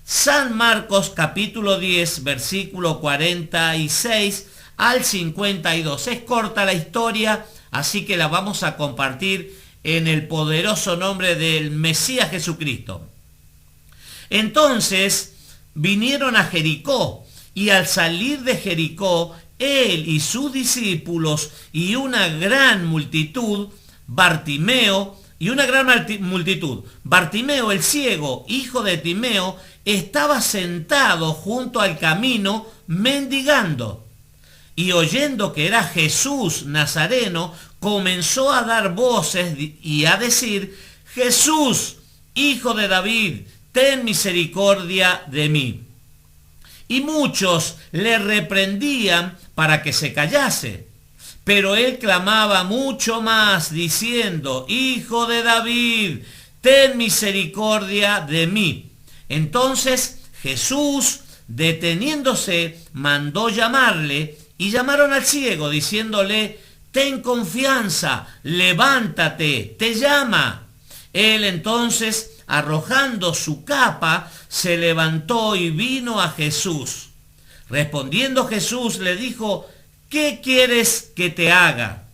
San Marcos capítulo 10, versículo 46 al 52. Es corta la historia, así que la vamos a compartir en el poderoso nombre del Mesías Jesucristo. Entonces vinieron a Jericó, y al salir de Jericó, él y sus discípulos y una gran multitud, Bartimeo, Bartimeo el ciego, hijo de Timeo, estaba sentado junto al camino mendigando. Y oyendo que era Jesús Nazareno, comenzó a dar voces y a decir: Jesús, hijo de David, ten misericordia de mí. Y muchos le reprendían para que se callase. Pero él clamaba mucho más, diciendo: Hijo de David, ten misericordia de mí. Entonces Jesús, deteniéndose, mandó llamarle, y llamaron al ciego, diciéndole: Ten confianza, levántate, te llama. Él entonces, arrojando su capa, se levantó y vino a Jesús. Respondiendo Jesús le dijo: ¿Qué quieres que te haga?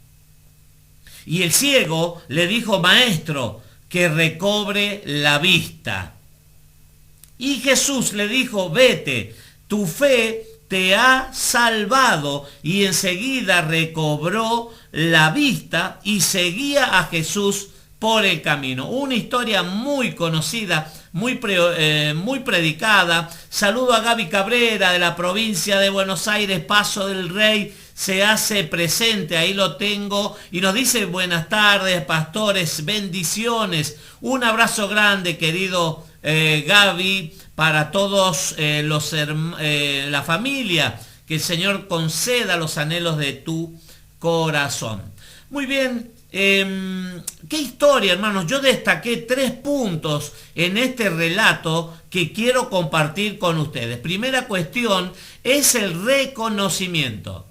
Y el ciego le dijo: Maestro, que recobre la vista. Y Jesús le dijo: Vete, tu fe te ha salvado. Y enseguida recobró la vista y seguía a Jesús por el camino. Una historia muy conocida, muy predicada. Saludo a Gaby Cabrera de la provincia de Buenos Aires, Paso del Rey. Se hace presente, ahí lo tengo, y nos dice: buenas tardes, pastores, bendiciones. Un abrazo grande, querido Gaby, para todos la familia. Que el Señor conceda los anhelos de tu corazón. Muy bien. Qué historia, hermanos. Yo destaqué 3 puntos en este relato que quiero compartir con ustedes. Primera cuestión es el reconocimiento.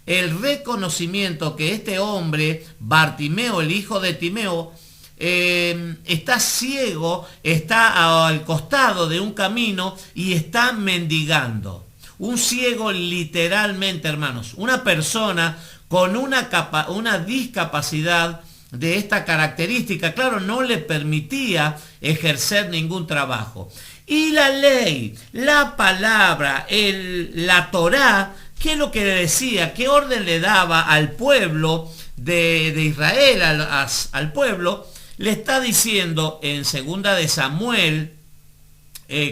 El reconocimiento que este hombre, Bartimeo, el hijo de Timeo, está ciego, está al costado de un camino y está mendigando. Un ciego literalmente, hermanos. Una persona con una discapacidad de esta característica, claro, no le permitía ejercer ningún trabajo. Y la ley, la palabra, la Torá, ¿qué es lo que le decía? ¿Qué orden le daba al pueblo de Israel, al pueblo? Le está diciendo en 2 de Samuel,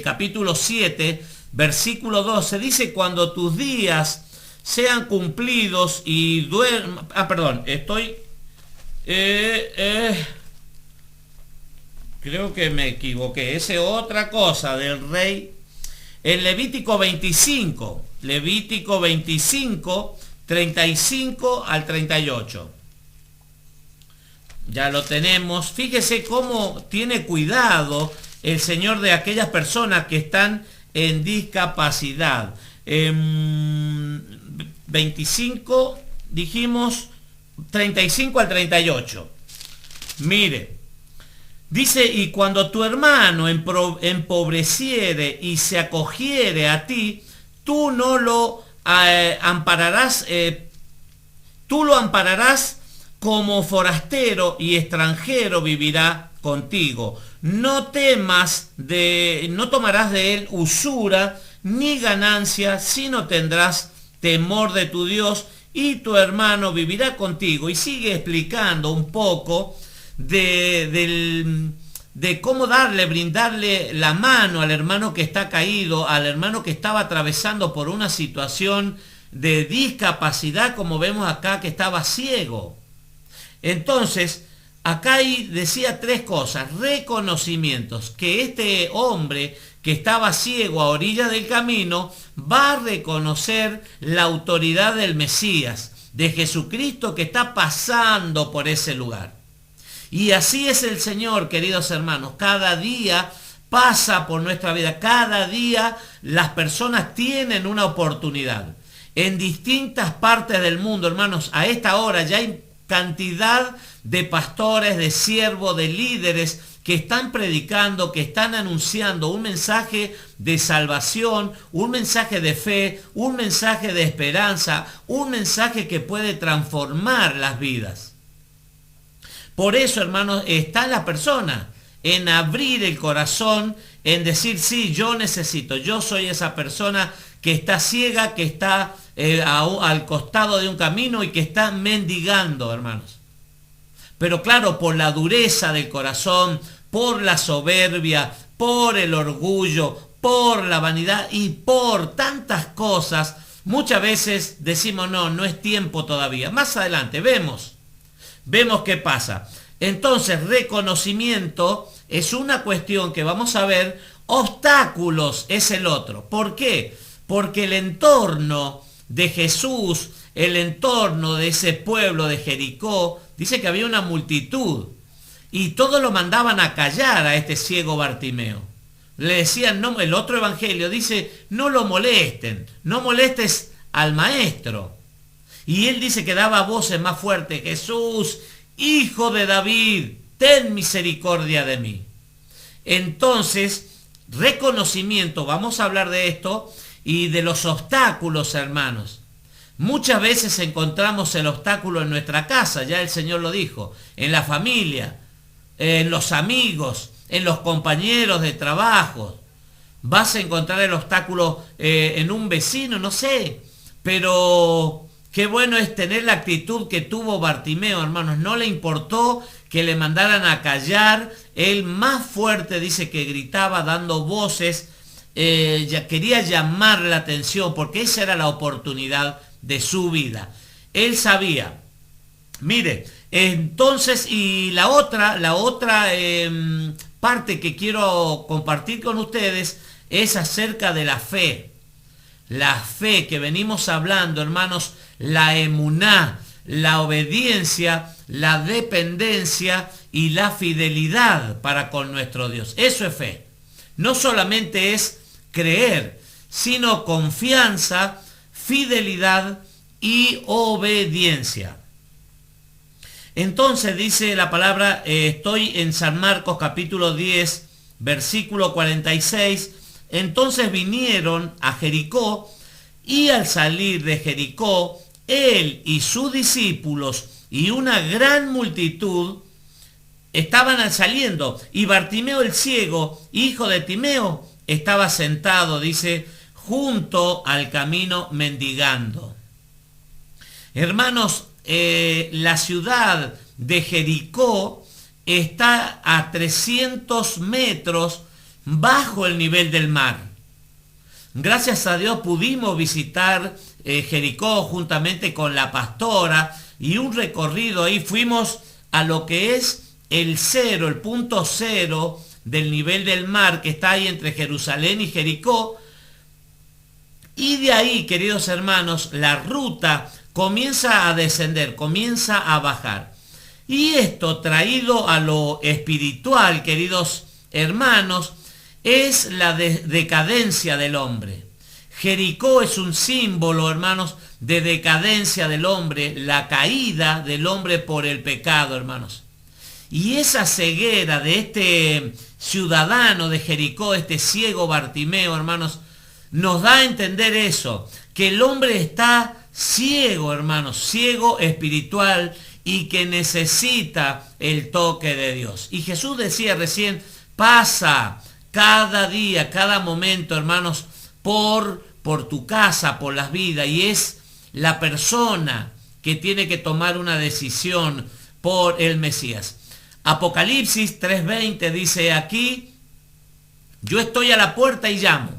capítulo 7, versículo 12, dice: cuando tus días sean cumplidos y duermas... creo que me equivoqué. Esa es otra cosa del rey. En Levítico 25, 35 al 38. Ya lo tenemos. Fíjese cómo tiene cuidado el Señor de aquellas personas que están en discapacidad. 25, dijimos, 35 al 38. Mire, dice: y cuando tu hermano empobreciere y se acogiere a ti, tú no lo ampararás, tú lo ampararás como forastero, y extranjero vivirá contigo. No tomarás de él usura ni ganancia, sino tendrás temor de tu Dios, y tu hermano vivirá contigo. Y sigue explicando un poco de cómo brindarle la mano al hermano que está caído, al hermano que estaba atravesando por una situación de discapacidad, como vemos acá, que estaba ciego. Entonces, acá decía 3 cosas: reconocimientos, que este hombre que estaba ciego a orilla del camino va a reconocer la autoridad del Mesías, de Jesucristo, que está pasando por ese lugar. Y así es el Señor, queridos hermanos. Cada día pasa por nuestra vida. Cada día las personas tienen una oportunidad. En distintas partes del mundo, hermanos, a esta hora ya hay cantidad de pastores, de siervos, de líderes que están predicando, que están anunciando un mensaje de salvación, un mensaje de fe, un mensaje de esperanza, un mensaje que puede transformar las vidas. Por eso, hermanos, está la persona en abrir el corazón, en decir, sí, yo necesito, yo soy esa persona que está ciega, que está al costado de un camino y que está mendigando, hermanos. Pero claro, por la dureza del corazón, por la soberbia, por el orgullo, por la vanidad y por tantas cosas, muchas veces decimos, no es tiempo todavía. Más adelante vemos qué pasa. Entonces, reconocimiento es una cuestión que vamos a ver, obstáculos es el otro. ¿Por qué? Porque el entorno de Jesús, el entorno de ese pueblo de Jericó, dice que había una multitud y todos lo mandaban a callar a este ciego Bartimeo. Le decían, no, el otro evangelio dice, no lo molesten, no molestes al maestro. Y él dice que daba voces más fuertes, Jesús, Hijo de David, ten misericordia de mí. Entonces, reconocimiento, vamos a hablar de esto y de los obstáculos, hermanos. Muchas veces encontramos el obstáculo en nuestra casa, ya el Señor lo dijo, en la familia, en los amigos, en los compañeros de trabajo. Vas a encontrar el obstáculo en un vecino, no sé, pero qué bueno es tener la actitud que tuvo Bartimeo, hermanos. No le importó que le mandaran a callar. Él más fuerte dice que gritaba dando voces. Ya quería llamar la atención porque esa era la oportunidad de su vida. Él sabía. Mire, entonces, y la otra parte que quiero compartir con ustedes es acerca de la fe. La fe que venimos hablando, hermanos, la emuná, la obediencia, la dependencia y la fidelidad para con nuestro Dios. Eso es fe. No solamente es creer, sino confianza, fidelidad y obediencia. Entonces dice la palabra, estoy en San Marcos capítulo 10, versículo 46, entonces vinieron a Jericó y al salir de Jericó, él y sus discípulos y una gran multitud estaban saliendo y Bartimeo el ciego, hijo de Timeo, estaba sentado, dice, junto al camino mendigando. Hermanos, la ciudad de Jericó está a 300 metros bajo el nivel del mar. Gracias a Dios pudimos visitar Jericó juntamente con la pastora y un recorrido ahí. Fuimos a lo que es el punto cero del nivel del mar que está ahí entre Jerusalén y Jericó. Y de ahí, queridos hermanos, la ruta comienza a descender, comienza a bajar. Y esto traído a lo espiritual, queridos hermanos, es la decadencia del hombre. Jericó es un símbolo, hermanos, de decadencia del hombre, la caída del hombre por el pecado, hermanos. Y esa ceguera de este ciudadano de Jericó, este ciego Bartimeo, hermanos, nos da a entender eso, que el hombre está ciego, hermanos, ciego espiritual y que necesita el toque de Dios. Y Jesús decía recién, pasa cada día, cada momento, hermanos, por tu casa, por las vidas, y es la persona que tiene que tomar una decisión por el Mesías. Apocalipsis 3:20 dice aquí, yo estoy a la puerta y llamo.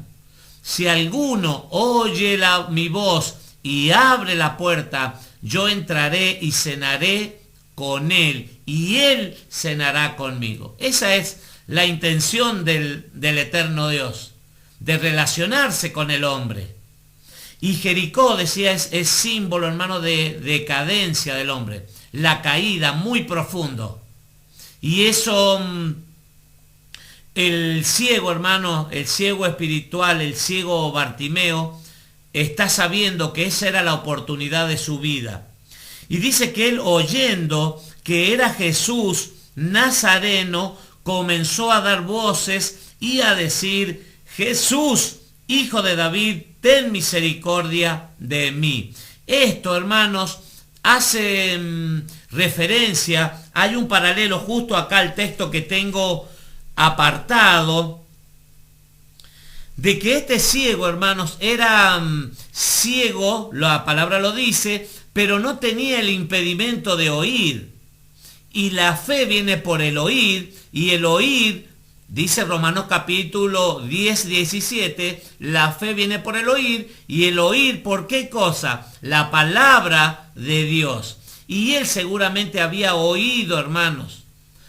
Si alguno oye mi voz y abre la puerta, yo entraré y cenaré con él y él cenará conmigo. Esa es la intención del eterno Dios, de relacionarse con el hombre. Y Jericó, decía, es símbolo, hermano, de decadencia del hombre, la caída muy profundo. Y eso, el ciego, hermano, el ciego espiritual, el ciego Bartimeo, está sabiendo que esa era la oportunidad de su vida. Y dice que él, oyendo que era Jesús Nazareno, comenzó a dar voces y a decir: Jesús, Hijo de David, ten misericordia de mí. Esto, hermanos, hace referencia, hay un paralelo justo acá al texto que tengo apartado, de que este ciego, hermanos, era ciego, la palabra lo dice, pero no tenía el impedimento de oír. Y la fe viene por el oír, y el oír, dice Romanos capítulo 10, 17, la fe viene por el oír, y el oír, ¿por qué cosa? La palabra de Dios. Y él seguramente había oído, hermanos,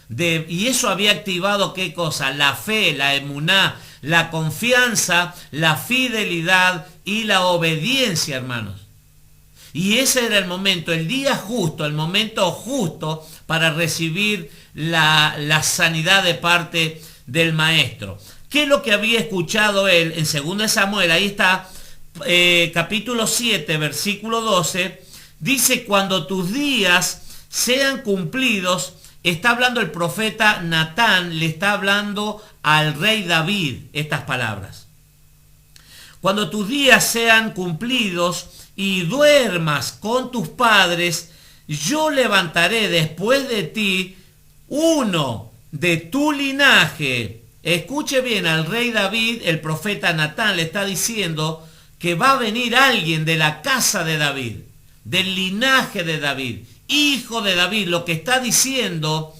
y eso había activado ¿qué cosa? La fe, la emuná, la confianza, la fidelidad y la obediencia, hermanos. Y ese era el momento, el día justo, el momento justo para recibir la sanidad de parte del maestro. ¿Qué es lo que había escuchado él en 2 Samuel? Ahí está, capítulo 7, versículo 12. Dice: cuando tus días sean cumplidos, está hablando el profeta Natán, le está hablando al rey David estas palabras. Cuando tus días sean cumplidos y duermas con tus padres, yo levantaré después de ti uno de tu linaje. Escuche bien, al rey David, el profeta Natán le está diciendo que va a venir alguien de la casa de David, del linaje de David, hijo de David. Lo que está diciendo,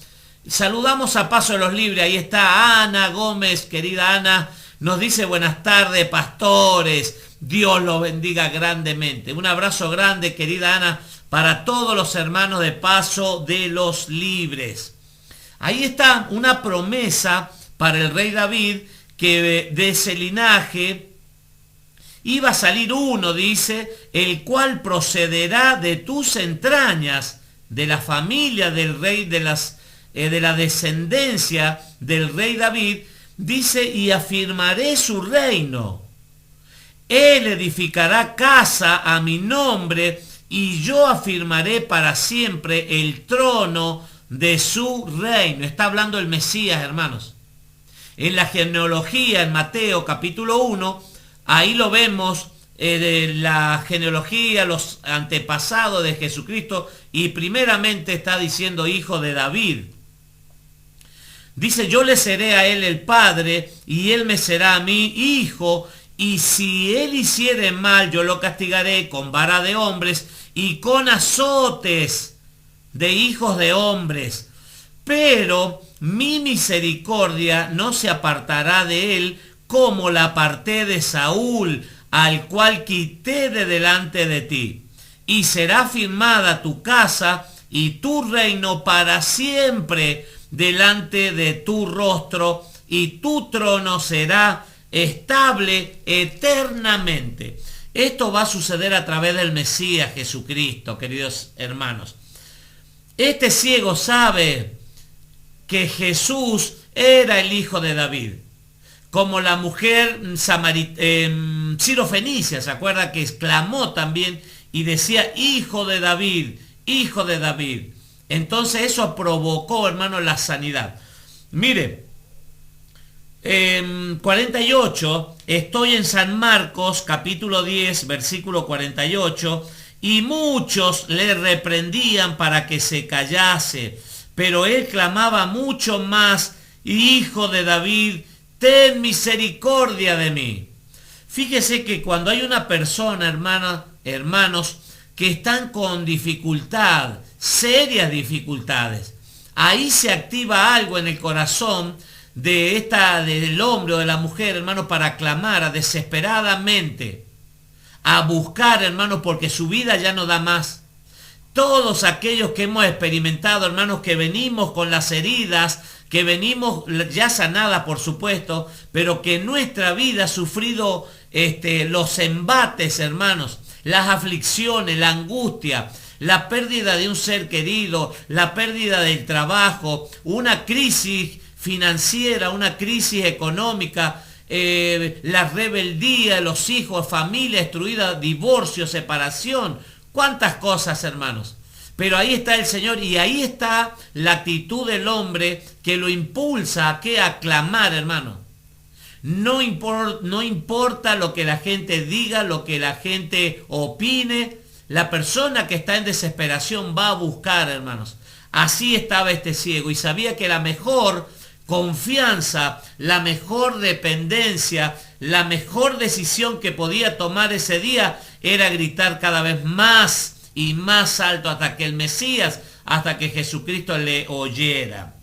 saludamos a Paso de los Libres, ahí está Ana Gómez, querida Ana, nos dice: buenas tardes, pastores, Dios los bendiga grandemente. Un abrazo grande, querida Ana, para todos los hermanos de Paso de los Libres. Ahí está una promesa para el rey David, que de ese linaje iba a salir uno, dice, el cual procederá de tus entrañas, de la familia del rey, de la descendencia del rey David, dice: y afirmaré su reino. Él edificará casa a mi nombre, y yo afirmaré para siempre el trono de su reino. Está hablando el Mesías, hermanos. En la genealogía, en Mateo capítulo 1, ahí lo vemos, la genealogía, los antepasados de Jesucristo, y primeramente está diciendo hijo de David. Dice: yo le seré a él el padre, y él me será a mí hijo, y si él hiciere mal, yo lo castigaré con vara de hombres y con azotes de hijos de hombres. Pero mi misericordia no se apartará de él, como la aparté de Saúl, al cual quité de delante de ti. Y será firmada tu casa y tu reino para siempre delante de tu rostro, y tu trono será estable eternamente. Esto va a suceder a través del Mesías Jesucristo, queridos hermanos. Este ciego sabe que Jesús era el hijo de David. Como la mujer Sirofenicia, ¿se acuerda? Que exclamó también y decía: hijo de David, hijo de David. Entonces eso provocó, hermano, la sanidad. Mire, 48, estoy en San Marcos, capítulo 10, versículo 48, y muchos le reprendían para que se callase, pero él clamaba mucho más: hijo de David, ten misericordia de mí. Fíjese que cuando hay una persona, hermanos, que están con dificultad, serias dificultades, ahí se activa algo en el corazón del hombre o de la mujer, hermano, para clamar desesperadamente, a buscar, hermano, porque su vida ya no da más. Todos aquellos que hemos experimentado, hermanos, que venimos con las heridas, que venimos ya sanadas, por supuesto, pero que nuestra vida ha sufrido los embates, hermanos, las aflicciones, la angustia, la pérdida de un ser querido, la pérdida del trabajo, una crisis financiera, una crisis económica, la rebeldía de los hijos, familia destruida, divorcio, separación. ¿Cuántas cosas, hermanos? Pero ahí está el Señor y ahí está la actitud del hombre que lo impulsa a que a clamar, hermano. No importa lo que la gente diga, lo que la gente opine. La persona que está en desesperación va a buscar, hermanos. Así estaba este ciego y sabía que la mejor confianza, la mejor dependencia, la mejor decisión que podía tomar ese día era gritar cada vez más y más alto hasta que el Mesías, hasta que Jesucristo le oyera.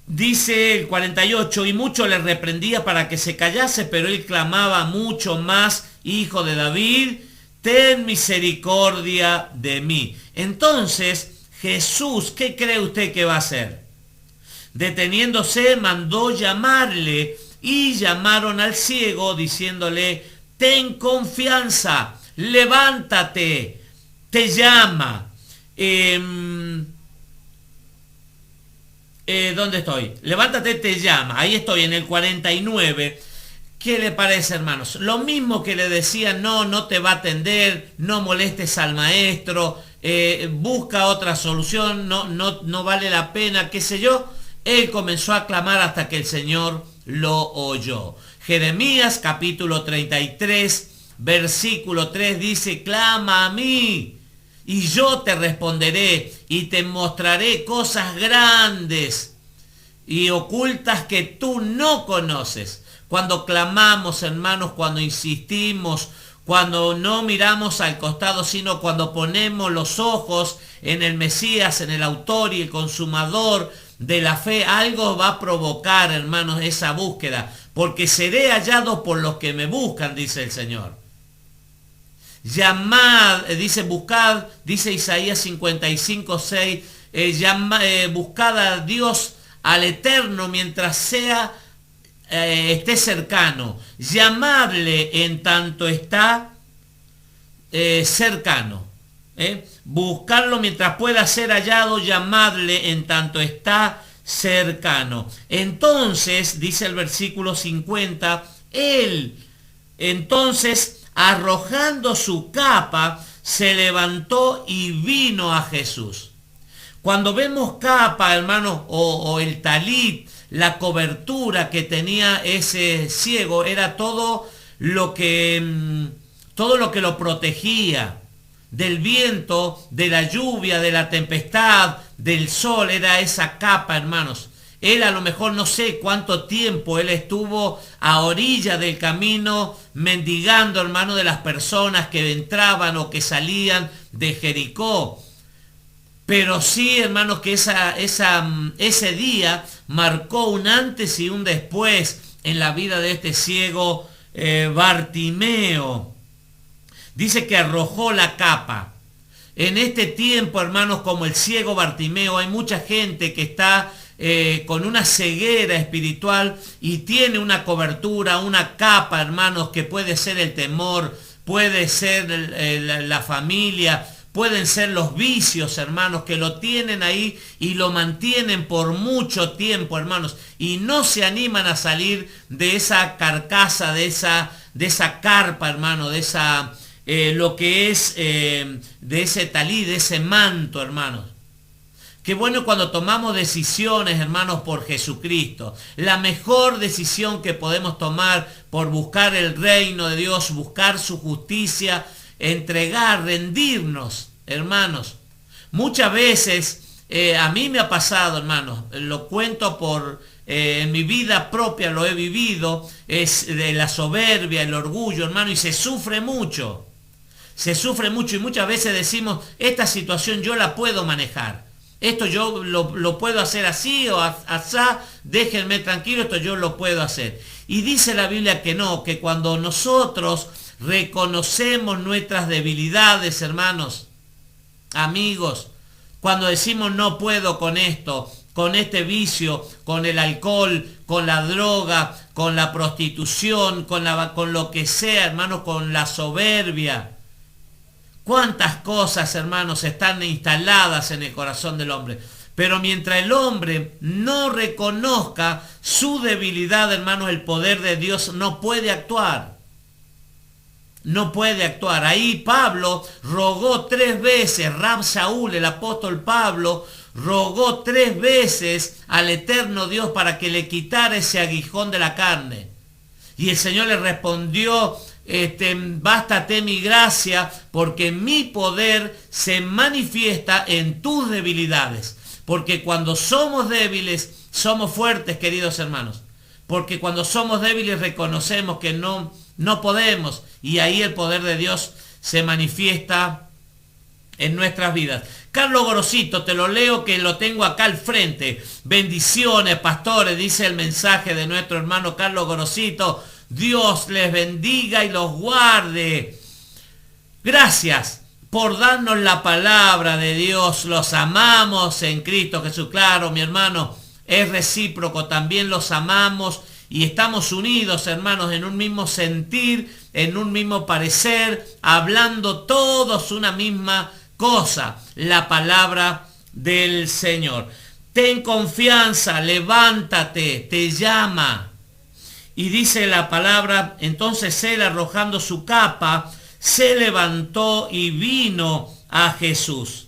Dice el 48, y mucho le reprendía para que se callase, pero él clamaba mucho más: Hijo de David, ten misericordia de mí. Entonces Jesús, ¿qué cree usted que va a hacer? Deteniéndose, mandó llamarle, y llamaron al ciego diciéndole: ten confianza, levántate, te llama. ¿Dónde estoy? Levántate, te llama. Ahí estoy, en el 49. ¿Qué le parece, hermanos? Lo mismo que le decían: no te va a atender, no molestes al maestro, busca otra solución, no vale la pena, qué sé yo. Él comenzó a clamar hasta que el Señor lo oyó. Jeremías capítulo 33, versículo 3 dice: clama a mí y yo te responderé y te mostraré cosas grandes y ocultas que tú no conoces. Cuando clamamos, hermanos, cuando insistimos, cuando no miramos al costado, sino cuando ponemos los ojos en el Mesías, en el autor y el consumador de la fe, algo va a provocar, hermanos, esa búsqueda, porque seré hallado por los que me buscan, dice el Señor. Llamad, dice buscad, dice Isaías 55, 6, buscad a Dios, al Eterno, mientras esté cercano. Llamadle en tanto está cercano. Buscarlo mientras pueda ser hallado, llamadle en tanto está cercano. Entonces, dice el versículo 50, él, entonces, arrojando su capa, se levantó y vino a Jesús. Cuando vemos capa, hermano, o el talit, la cobertura que tenía ese ciego, era todo lo que lo protegía del viento, de la lluvia, de la tempestad, del sol. Era esa capa, hermanos. Él, a lo mejor, no sé cuánto tiempo él estuvo a orilla del camino mendigando, hermano, de las personas que entraban o que salían de Jericó. Pero sí, hermanos, que ese día marcó un antes y un después en la vida de este ciego Bartimeo. Dice que arrojó la capa. En este tiempo, hermanos, como el ciego Bartimeo, hay mucha gente que está con una ceguera espiritual y tiene una cobertura, una capa, hermanos, que puede ser el temor, puede ser la familia, pueden ser los vicios, hermanos, que lo tienen ahí y lo mantienen por mucho tiempo, hermanos, y no se animan a salir de esa carcasa, de esa carpa, hermano, de esa lo que es de ese talí, de ese manto, hermanos. Qué bueno cuando tomamos decisiones, hermanos, por Jesucristo. La mejor decisión que podemos tomar por buscar el reino de Dios, buscar su justicia, entregar, rendirnos, hermanos. Muchas veces, a mí me ha pasado, hermanos, lo cuento en mi vida propia, lo he vivido, es de la soberbia, el orgullo, hermano, y se sufre mucho. Se sufre mucho y muchas veces decimos: esta situación yo la puedo manejar. Esto yo lo puedo hacer así o asá, déjenme tranquilo, esto yo lo puedo hacer. Y dice la Biblia que no, que cuando nosotros reconocemos nuestras debilidades, hermanos, amigos, cuando decimos no puedo con esto, con este vicio, con el alcohol, con la droga, con la prostitución, con lo que sea, hermanos, con la soberbia. Cuántas cosas, hermanos, están instaladas en el corazón del hombre. Pero mientras el hombre no reconozca su debilidad, hermanos, el poder de Dios no puede actuar. no puede actuar. Ahí Pablo rogó 3 veces, Rab Shaul, el apóstol Pablo, rogó 3 veces al eterno Dios para que le quitara ese aguijón de la carne. Y el Señor le respondió, bástate mi gracia, porque mi poder se manifiesta en tus debilidades. Porque cuando somos débiles, somos fuertes, queridos hermanos. Porque cuando somos débiles reconocemos que no podemos, y ahí el poder de Dios se manifiesta en nuestras vidas. Carlos Gorosito, te lo leo que lo tengo acá al frente. Bendiciones, pastores, dice el mensaje de nuestro hermano Carlos Gorosito. Dios les bendiga y los guarde. Gracias por darnos la palabra de Dios. Los amamos en Cristo Jesús. Claro, mi hermano, es recíproco. También los amamos y estamos unidos, hermanos, en un mismo sentir, en un mismo parecer, hablando todos una misma cosa, la palabra del Señor. Ten confianza, levántate, te llama. Y dice la palabra, entonces él, arrojando su capa, se levantó y vino a Jesús.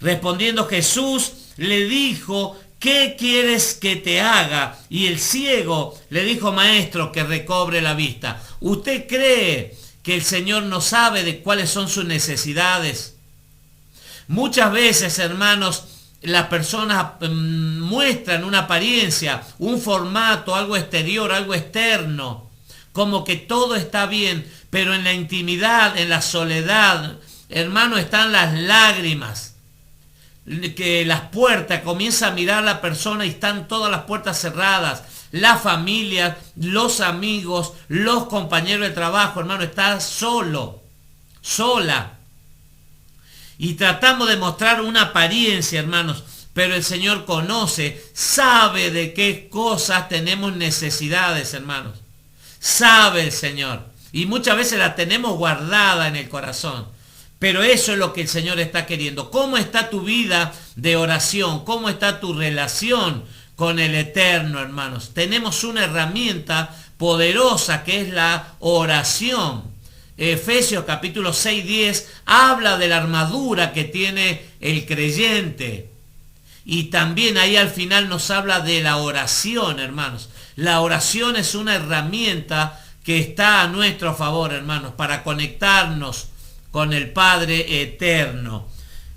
Respondiendo Jesús, le dijo, ¿qué quieres que te haga? Y el ciego le dijo, maestro, que recobre la vista. ¿Usted cree que el Señor no sabe de cuáles son sus necesidades? Muchas veces, hermanos, las personas muestran una apariencia, un formato, algo exterior, algo externo, como que todo está bien, pero en la intimidad, en la soledad, hermano, están las lágrimas, que las puertas, comienza a mirar a la persona y están todas las puertas cerradas, la familia, los amigos, los compañeros de trabajo, hermano, está solo, sola. Y tratamos de mostrar una apariencia, hermanos, pero el Señor conoce, sabe de qué cosas tenemos necesidades, hermanos. Sabe el Señor. Y muchas veces la tenemos guardada en el corazón. Pero eso es lo que el Señor está queriendo. ¿Cómo está tu vida de oración? ¿Cómo está tu relación con el Eterno, hermanos? Tenemos una herramienta poderosa que es la oración. Efesios capítulo 6:10 habla de la armadura que tiene el creyente. Y también ahí al final nos habla de la oración, hermanos. La oración es una herramienta que está a nuestro favor, hermanos, para conectarnos con el Padre eterno.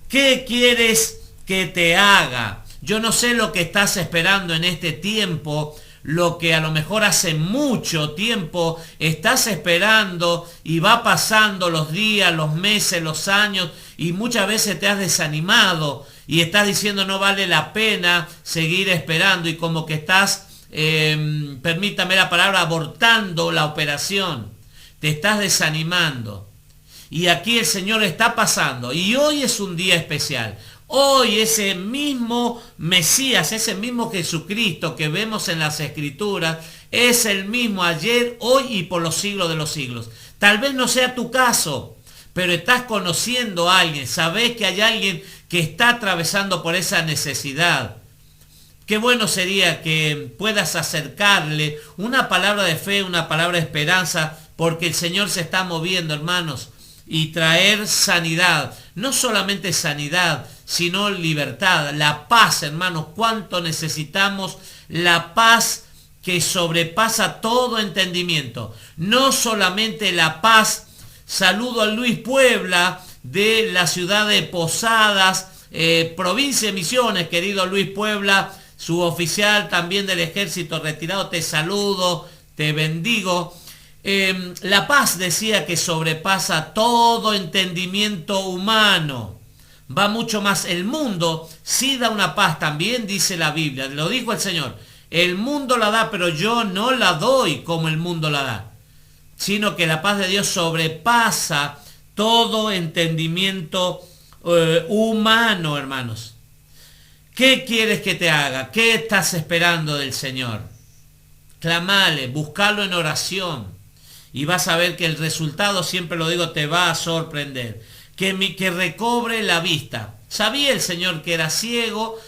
¿Qué quieres que te haga? Yo no sé lo que estás esperando en este tiempo, lo que a lo mejor hace mucho tiempo estás esperando y va pasando los días, los meses, los años y muchas veces te has desanimado y estás diciendo no vale la pena seguir esperando y como que estás, permítame la palabra, abortando la operación, te estás desanimando. Y aquí el Señor está pasando y hoy es un día especial. Hoy ese mismo Mesías, ese mismo Jesucristo que vemos en las Escrituras, es el mismo ayer, hoy y por los siglos de los siglos. Tal vez no sea tu caso, pero estás conociendo a alguien, sabes que hay alguien que está atravesando por esa necesidad. Qué bueno sería que puedas acercarle una palabra de fe, una palabra de esperanza, porque el Señor se está moviendo, hermanos, y traer sanidad. No solamente sanidad, sino libertad, la paz, hermanos. Cuánto necesitamos la paz que sobrepasa todo entendimiento. No solamente la paz. Saludo a Luis Puebla de la ciudad de Posadas, provincia de Misiones, querido Luis Puebla, su oficial también del ejército retirado. Te saludo, te bendigo. La paz, decía, que sobrepasa todo entendimiento humano. Va mucho más. El mundo sí da una paz también, dice la Biblia. Lo dijo el Señor. El mundo la da, pero yo no la doy como el mundo la da. Sino que la paz de Dios sobrepasa todo entendimiento humano, hermanos. ¿Qué quieres que te haga? ¿Qué estás esperando del Señor? Clamale, buscalo en oración. Y vas a ver que el resultado, siempre lo digo, te va a sorprender. Que recobre la vista. Sabía el Señor que era ciego,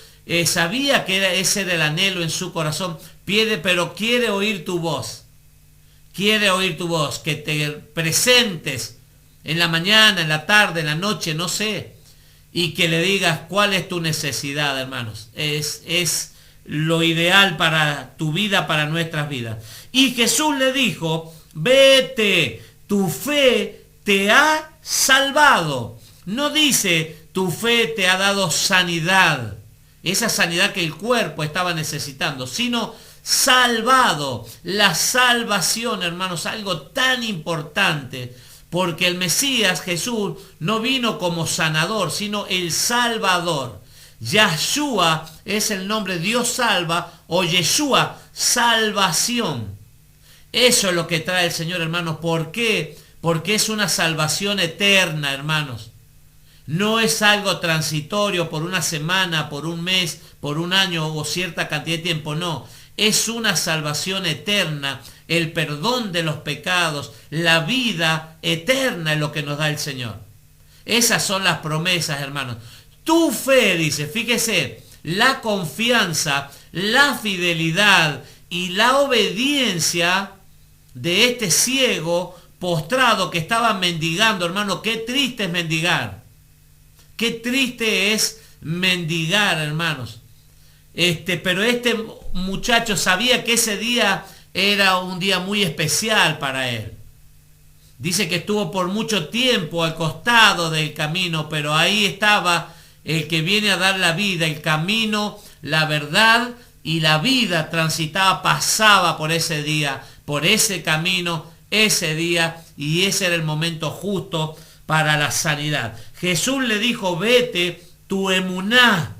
sabía que ese era el anhelo en su corazón, pero quiere oír tu voz. quiere oír tu voz, que te presentes en la mañana, en la tarde, en la noche, no sé, y que le digas cuál es tu necesidad, hermanos. Es lo ideal para tu vida, para nuestras vidas. Y Jesús le dijo, vete, tu fe te ha salvado. No dice, tu fe te ha dado sanidad, esa sanidad que el cuerpo estaba necesitando, sino salvado. La salvación, hermanos, algo tan importante, porque el Mesías Jesús no vino como sanador, sino el Salvador. Yahshua es el nombre Dios salva, o Yeshua, salvación. Eso es lo que trae el Señor, hermanos. ¿Por qué? Porque es una salvación eterna, hermanos. No es algo transitorio por una semana, por un mes, por un año o cierta cantidad de tiempo, no. Es una salvación eterna, el perdón de los pecados, la vida eterna es lo que nos da el Señor. Esas son las promesas, hermanos. Tu fe, dice, fíjese, la confianza, la fidelidad y la obediencia de este ciego postrado que estaba mendigando, hermano. Qué triste es mendigar. Qué triste es mendigar, hermanos. Pero este muchacho sabía que ese día era un día muy especial para él. Dice que estuvo por mucho tiempo al costado del camino, pero ahí estaba el que viene a dar la vida, el camino, la verdad y la vida transitaba, pasaba por ese día, por ese camino, ese día, y ese era el momento justo para la sanidad. Jesús le dijo, vete, tu emuná,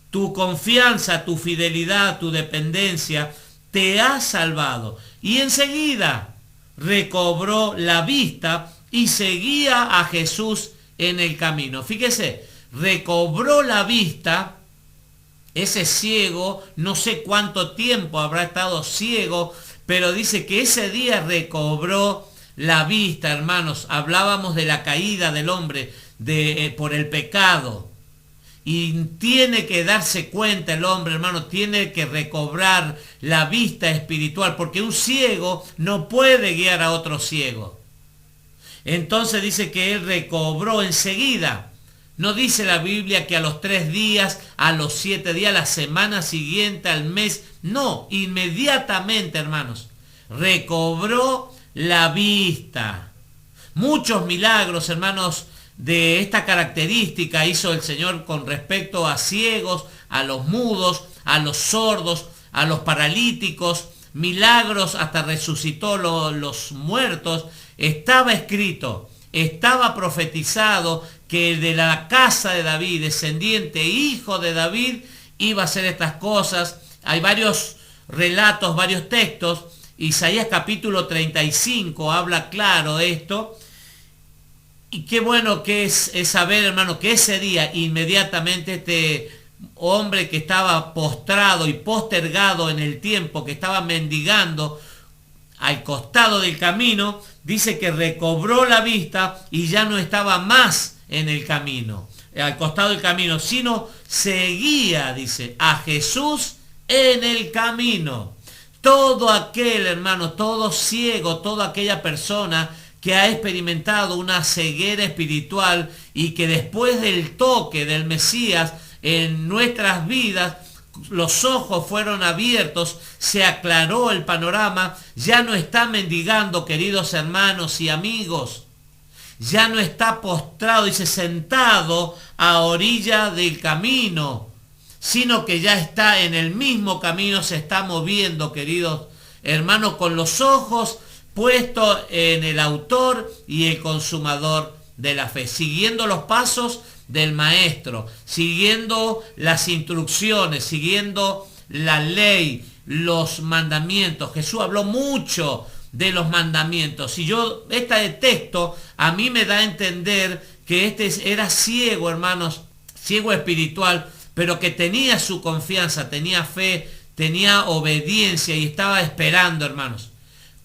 tu confianza, tu fidelidad, tu dependencia, te ha salvado. Y enseguida recobró la vista y seguía a Jesús en el camino. Fíjese, recobró la vista. Ese ciego, no sé cuánto tiempo habrá estado ciego, pero dice que ese día recobró la vista, hermanos. Hablábamos de la caída del hombre por el pecado. Y tiene que darse cuenta el hombre, hermano, tiene que recobrar la vista espiritual, porque un ciego no puede guiar a otro ciego. Entonces dice que él recobró enseguida. No dice la Biblia que a los 3 días, a los 7 días, la semana siguiente, al mes. No, inmediatamente, hermanos, recobró la vista. Muchos milagros, hermanos, de esta característica hizo el Señor con respecto a ciegos, a los mudos, a los sordos, a los paralíticos. Milagros, hasta resucitó los muertos. Estaba escrito, estaba profetizado que de la casa de David, descendiente, hijo de David, iba a hacer estas cosas. Hay varios relatos, varios textos. Isaías capítulo 35 habla claro de esto. Y qué bueno que es saber, hermano, que ese día inmediatamente este hombre que estaba postrado y postergado en el tiempo, que estaba mendigando al costado del camino, dice que recobró la vista y ya no estaba más en el camino, al costado del camino, sino seguía, dice, a Jesús en el camino. Todo aquel, hermano, todo ciego, toda aquella persona que ha experimentado una ceguera espiritual y que después del toque del Mesías en nuestras vidas, los ojos fueron abiertos, se aclaró el panorama, ya no está mendigando, queridos hermanos y amigos, ya no está postrado, dice, sentado a orilla del camino, sino que ya está en el mismo camino, se está moviendo, queridos hermanos, con los ojos puesto en el autor y el consumador de la fe, siguiendo los pasos del maestro, siguiendo las instrucciones, siguiendo la ley, los mandamientos. Jesús habló mucho de los mandamientos, y este texto a mí me da a entender que este era ciego, hermanos, ciego espiritual, pero que tenía su confianza, tenía fe, tenía obediencia y estaba esperando, hermanos,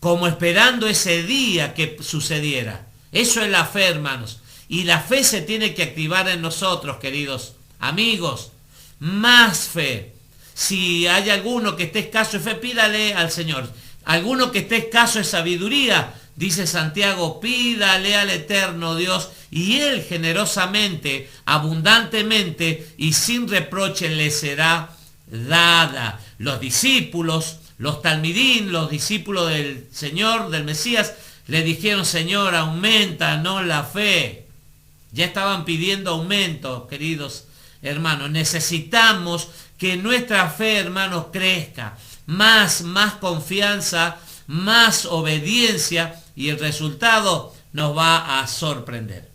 como esperando ese día que sucediera. Eso es la fe, hermanos. Y la fe se tiene que activar en nosotros, queridos amigos. Más fe. Si hay alguno que esté escaso de fe, pídale al Señor. Alguno que esté escaso de sabiduría, dice Santiago, pídale al eterno Dios y Él generosamente, abundantemente y sin reproche le será dada. Los discípulos, los talmidín, los discípulos del Señor, del Mesías, le dijeron, Señor, aumentanos la fe. Ya estaban pidiendo aumento, queridos hermanos. Necesitamos que nuestra fe, hermanos, crezca. Más confianza, más obediencia y el resultado nos va a sorprender.